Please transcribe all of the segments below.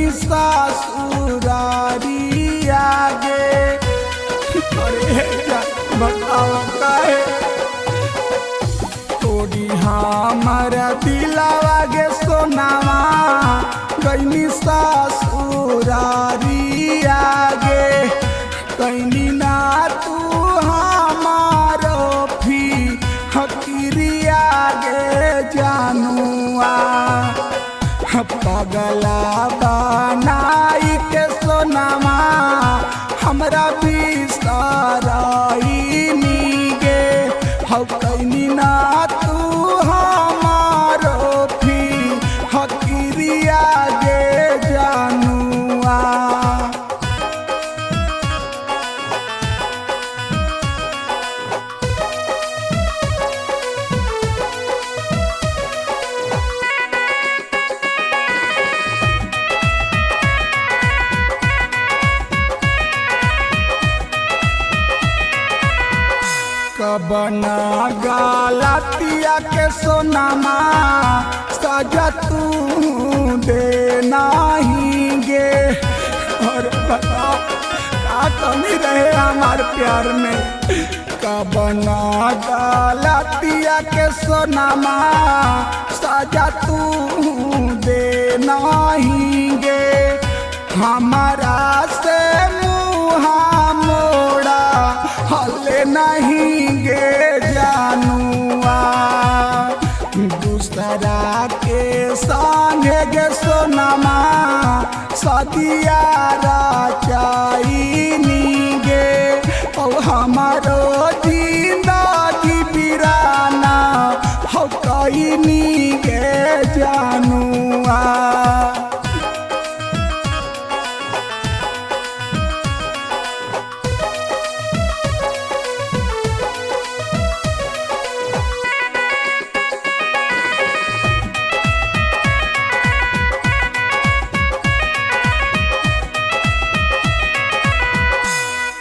कैनी ससुरारी आगे। अरे बताओ काहे तोड़ी हमारा दिलावा गे सोनावा, कैनी ससुरारी आगे। कैनी ना तू हमारो भी हकीरी आगे जानुआ, पगला बनाई के सोनामा हमरा बिसराई नीगे। हौ कैनी ना तू हमारो भी हकीरी आगे जानुआ। कबना गलतिया के सोनामा सजा तू दे नहीं गे। और बताओ का कमी रहे हमार प्यार में। कबना गलतिया के सोनामा सजा तू दे नहीं गे। हमारा से मुहा मोड़ा हले नहीं गे जानुआ, दूसरा के संगे गे सोनामा सदिया राचाईनी गे। ओ हमारो जिंदगी बिराना हो कैनी गे जानुआ।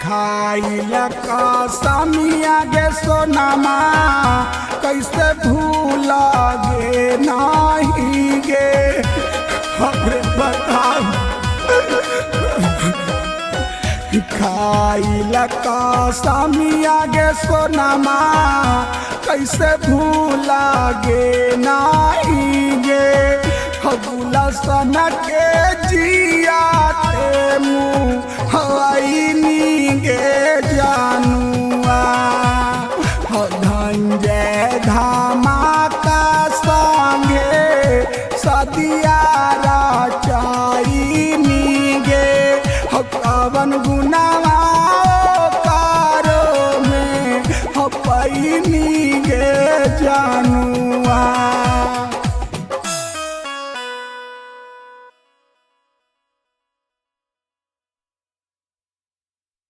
खाइला कसमिया गे सोनामा कैसे भूल गे नहीं गे। अरे बताओ खाइला कसमिया गे सोनामा कैसे भूल गे नहीं गे। गुलशन के जियाते मुँह हवाईनी गे जानुआ। धंजय धमाका संगे सदिया राचाईनी गे। कवन गुनावा कारो में पैनी